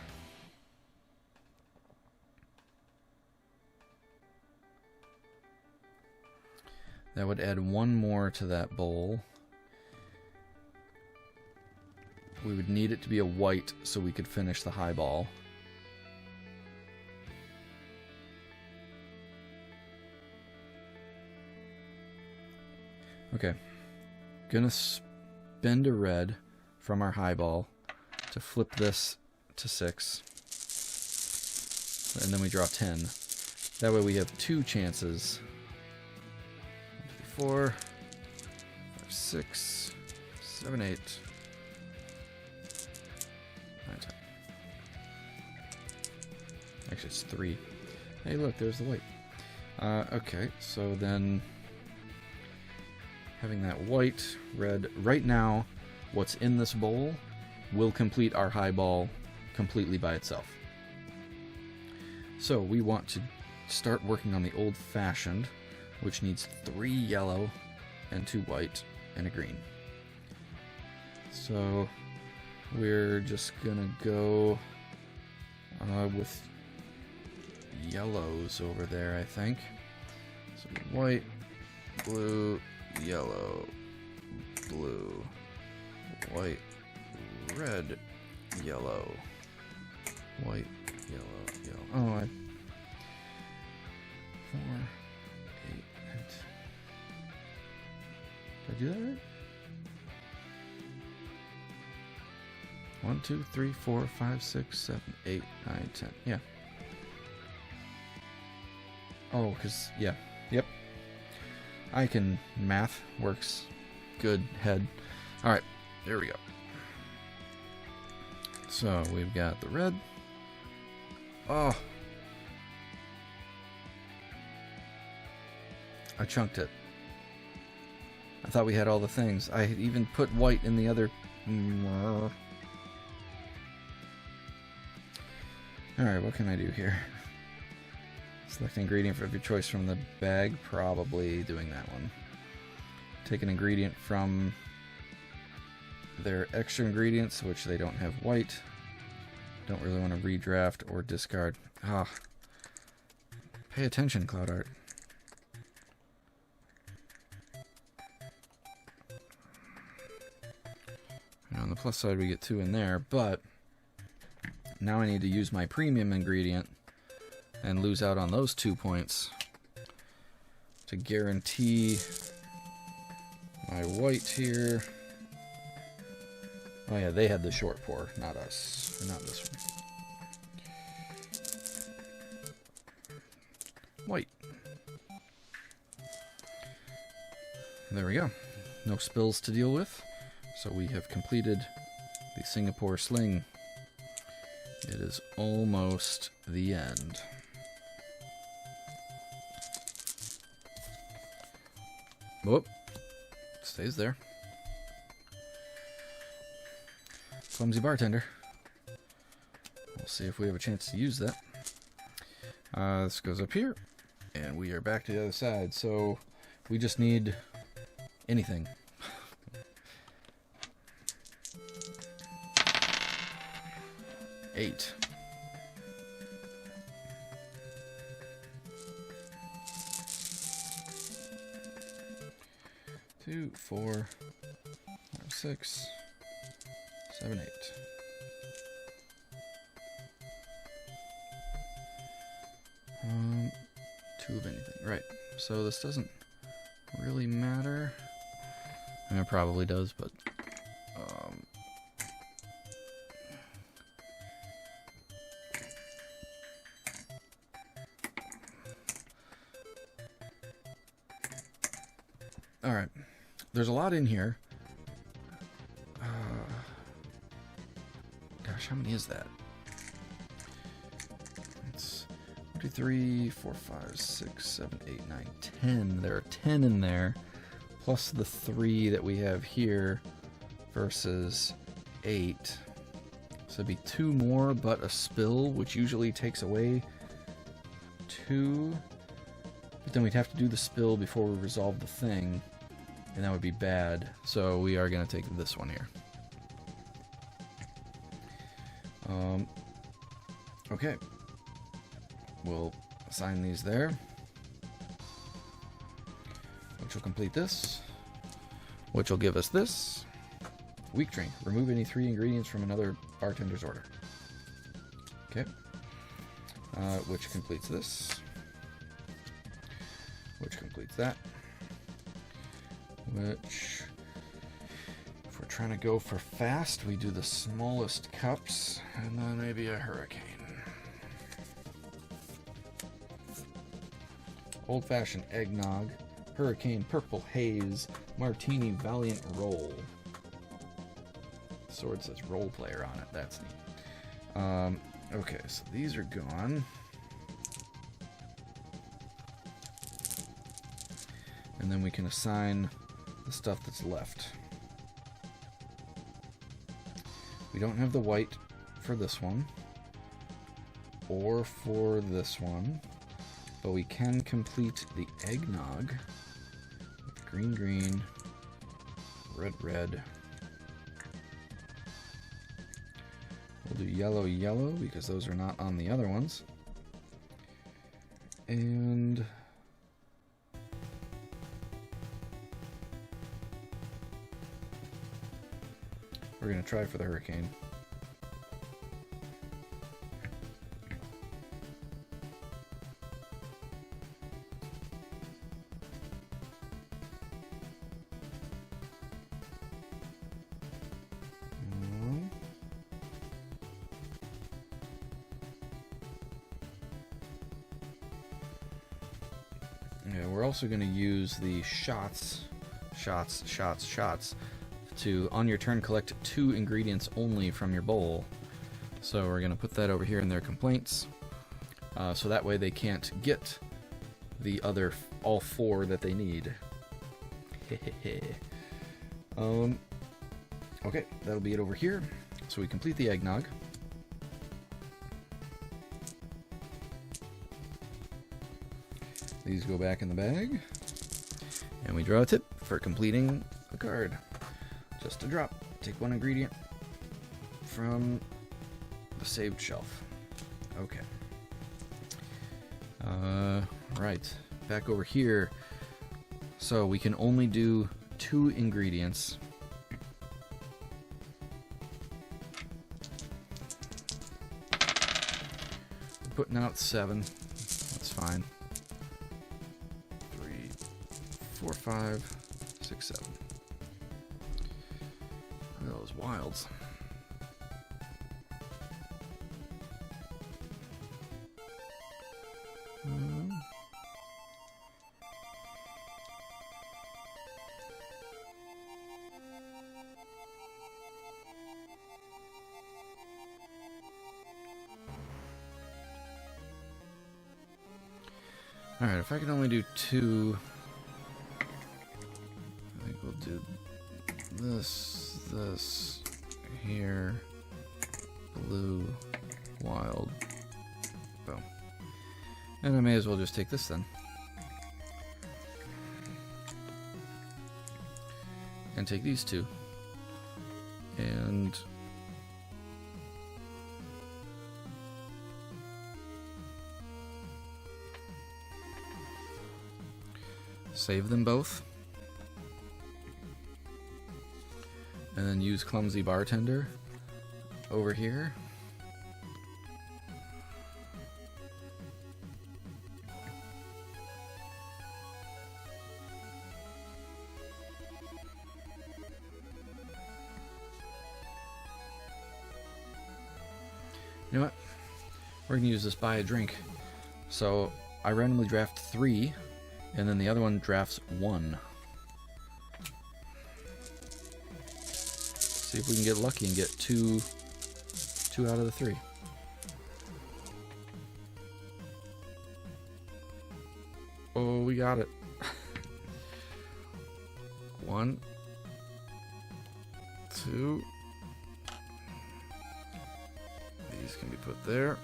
That would add 1 more to that bowl. We would need it to be a white so we could finish the highball. Okay. Gonna spend a red from our highball to flip this to 6. And then we draw 10. That way we have 2 chances. 4, 5, 6, 7, 8, 9, 10. Actually, it's 3. Hey, look, there's the white. Okay, so then having that white, red, right now, what's in this bowl will complete our highball completely by itself. So we want to start working on the old-fashioned, which needs 3 yellow and 2 white and a green. So we're just gonna go with yellows over there, I think. So white, blue, yellow, blue, white, red, yellow, white, yellow, yellow. Oh, 4, 8, 9. Did I do that right? 1, 2, 3, 4, 5, 6, 7, 8, 9, 10. Yeah. Oh, because, yeah. Yep. I can. Math works. Good head. Alright, there we go. So we've got the red. Oh, I chunked it. I thought we had all the things. I had even put white in the other. Alright, what can I do here? Select an ingredient of your choice from the bag. Probably doing that one. Take an ingredient from their extra ingredients, which they don't have white. Don't really want to redraft or discard. Ah. Pay attention, Cloud Art. Now, on the plus side, we get 2 in there, but now I need to use my premium ingredient and lose out on those 2 points to guarantee my white here. Oh yeah, they had the short pour, not us. Or not this one. White. There we go. No spills to deal with. So we have completed the Singapore Sling. It is almost the end. Whoop. Stays there. Clumsy bartender. We'll see if we have a chance to use that. This goes up here. And we are back to the other side. So we just need anything. Eight. Two, 4, 5, 6, 7, 8. Two of anything. Right. So this doesn't really matter. I mean, it probably does, but all right. There's a lot in here. Gosh, how many is that? It's 1, 2, 3, 4, 5, 6, 7, 8, 9, 10. There are 10 in there, plus the 3 that we have here versus 8. So it'd be 2 more, but a spill, which usually takes away 2. But then we'd have to do the spill before we resolve the thing, and that would be bad. So we are going to take this one here. Okay. We'll assign these there, which will complete this, which will give us this. Weak drink. Remove any 3 ingredients from another bartender's order. Okay. Which completes this. Which completes that. Which, if we're trying to go for fast, we do the smallest cups, and then maybe a hurricane. Old-fashioned eggnog, hurricane purple haze, martini valiant roll. The sword says role player on it. That's neat. Okay, so these are gone. And then we can assign the stuff that's left. We don't have the white for this one, or for this one, but we can complete the eggnog with green, green, red, red. We'll do yellow, yellow, because those are not on the other ones. And we're going to try for the hurricane. Yeah, we're also going to use the shots to, on your turn, collect 2 ingredients only from your bowl. So we're going to put that over here in their complaints. So that way they can't get the other, all 4 that they need. Okay, that'll be it over here. So we complete the eggnog. These go back in the bag. And we draw a tip for completing a card. Just a drop. Take 1 ingredient from the saved shelf. Okay. Right. Back over here. So we can only do 2 ingredients. We're putting out 7. That's fine. 3, 4, 5, 6, 7. Look at those wilds. Alright, if I can only do 2, I think we'll do this, here, blue, wild, boom. And I may as well just take this then. And take these 2. And save them both. And then use Clumsy Bartender over here. You know what? We're going to use this buy a drink. So I randomly draft 3. And then the other one drafts 1. See if we can get lucky and get 2 out of the 3. Oh, we got it. 1, 2. These can be put there.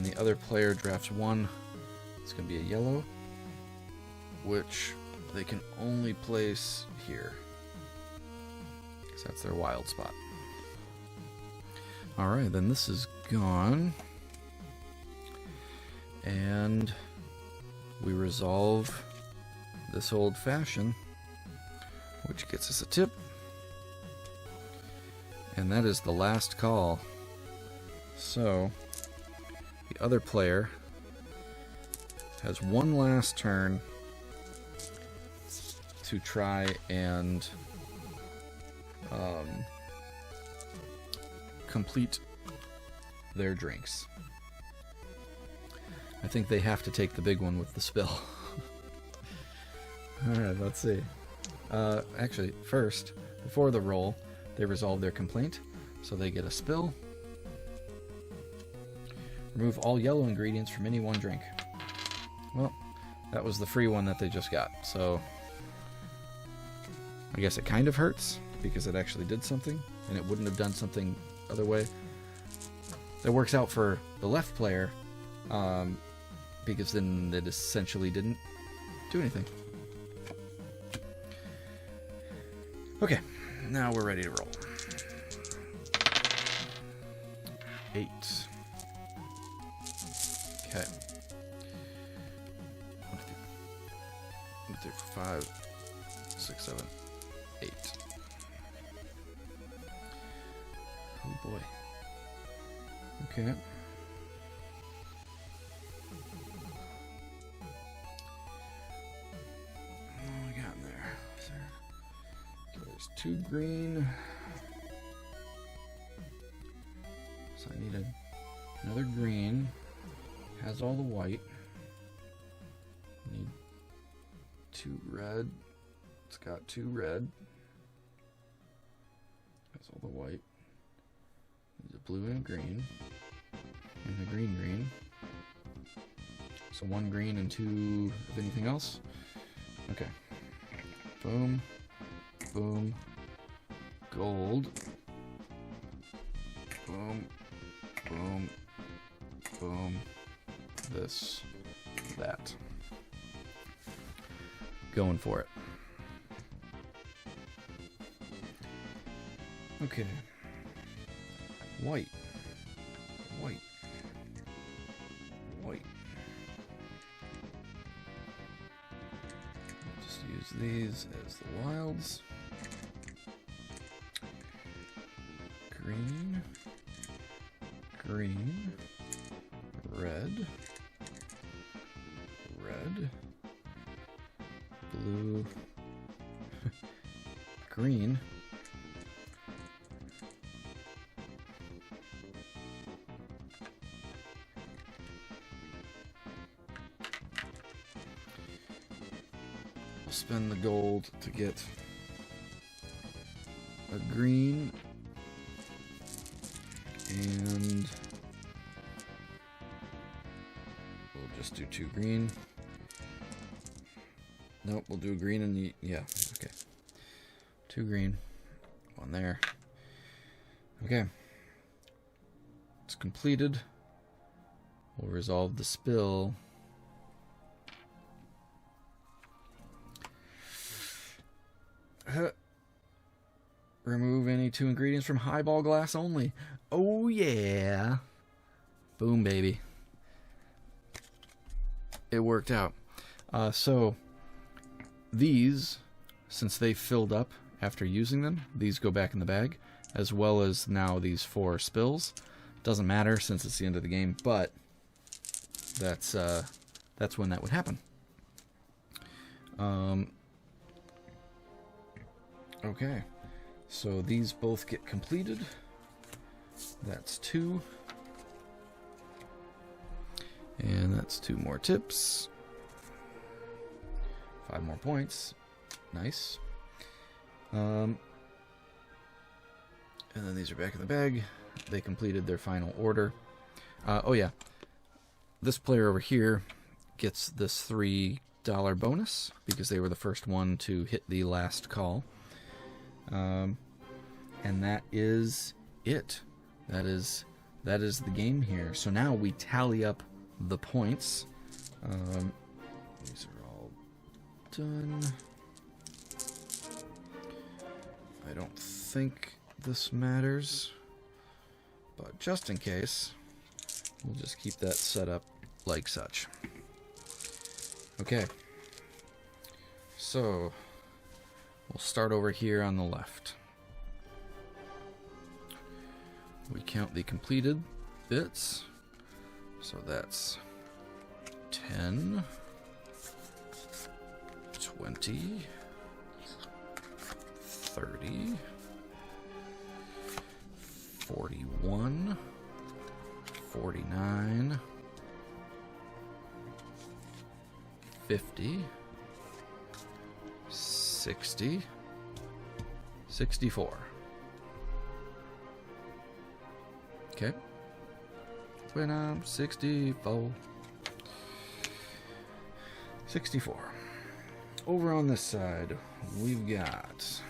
The other player drafts 1. It's going to be a yellow, which they can only place here, because that's their wild spot. Alright, then this is gone. And we resolve this old fashioned, which gets us a tip. And that is the last call. So, the other player has 1 last turn to try and complete their drinks. I think they have to take the big one with the spill. Alright, let's see. Actually, first, before the roll, they resolve their complaint, so they get a spill. Remove all yellow ingredients from any one drink. Well, that was the free one that they just got, so I guess it kind of hurts because it actually did something, and it wouldn't have done something other way. That works out for the left player, because then it essentially didn't do anything. Okay, now we're ready to roll. 8. Okay. 1, 2, 3, 4, 5, 6, 7, 8. Oh boy. Okay. What we got in there? Okay, there's 2 green. So I need another green. Has all the white. Need 2 red. It's got 2 red. Has all the white. blue and green. And a green, green. So 1 green and 2 of anything else. Okay. Boom. Boom. Gold. Boom. Boom. Boom. This. That. Going for it. Okay. White. White. White. Just use these as the wilds. Green. Green. Red. Red. Blue. Green. Spend the gold to get a green, and we'll just do 2 green. Nope, we'll do a green and yeah, okay. 2 green, 1 there. Okay, it's completed. We'll resolve the spill. Remove any 2 ingredients from highball glass only. Oh yeah. Boom, baby. It worked out. So these, since they filled up after using them, these go back in the bag, as well as now these 4 spills. Doesn't matter since it's the end of the game, but that's when that would happen. Okay, so these both get completed. That's 2. And that's 2 more tips. 5 more points. Nice. And then these are back in the bag. They completed their final order. Oh yeah, this player over here gets this $3 bonus because they were the first one to hit the last call. And that is it. That is the game here. So now we tally up the points. These are all done. I don't think this matters, but just in case, we'll just keep that set up like such. Okay. So we'll start over here on the left. We count the completed bits. So that's 10, 20, 30, 41, 49, 50, 60, 64. Okay. When I'm 64. 64. Over on this side, we've got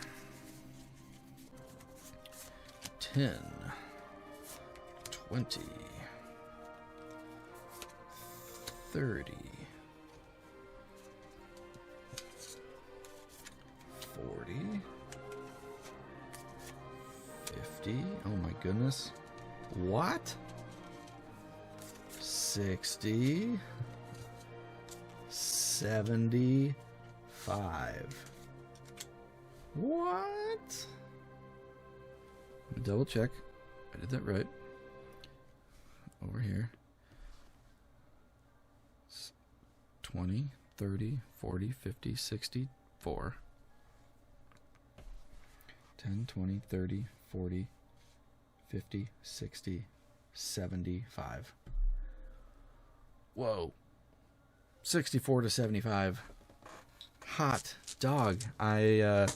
10, 20, 30, 40, 50. Oh my goodness. What? 60, 75. What? Let me double check. I did that right. Over here. 20, 30, 40, 50, 64. 10, 20, 30, 40, 50, 60, 75. Whoa. 64 to 75. Hot dog. I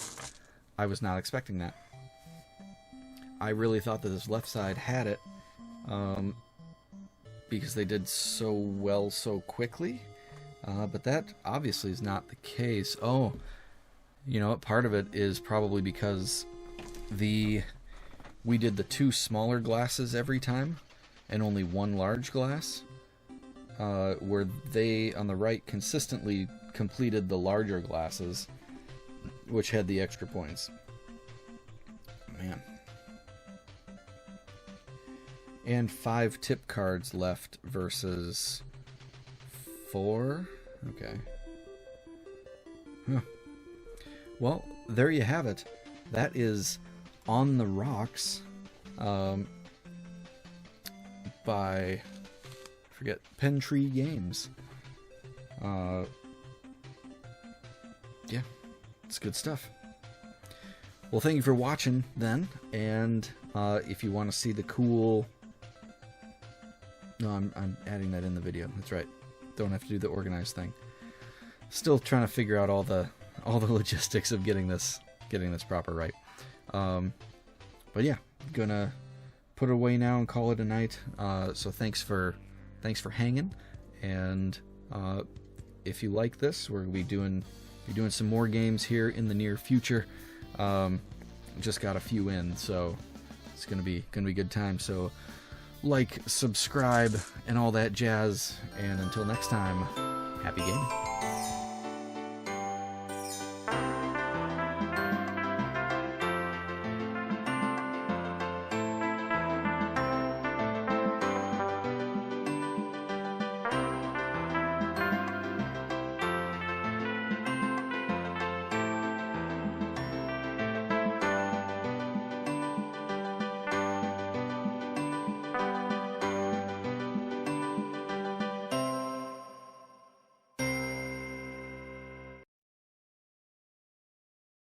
was not expecting that. I really thought that this left side had it, because they did so well so quickly, but that obviously is not the case. Oh, you know what, part of it is probably because we did the 2 smaller glasses every time and only 1 large glass, where they on the right consistently completed the larger glasses, which had the extra points. Man. And 5 tip cards left versus 4. Okay. Huh. Well, there you have it. That is On the Rocks, by, I forget, PenTree Games. Yeah, it's good stuff. Well, thank you for watching then, and if you want to see the cool... No, I'm adding that in the video. That's right. Don't have to do the organized thing. Still trying to figure out all the logistics of getting this proper right. But yeah, gonna put it away now and call it a night. So thanks for hanging, and if you like this, we're gonna be doing some more games here in the near future. Just got a few in, so it's gonna be good time. So like, subscribe, and all that jazz. And until next time, happy gaming.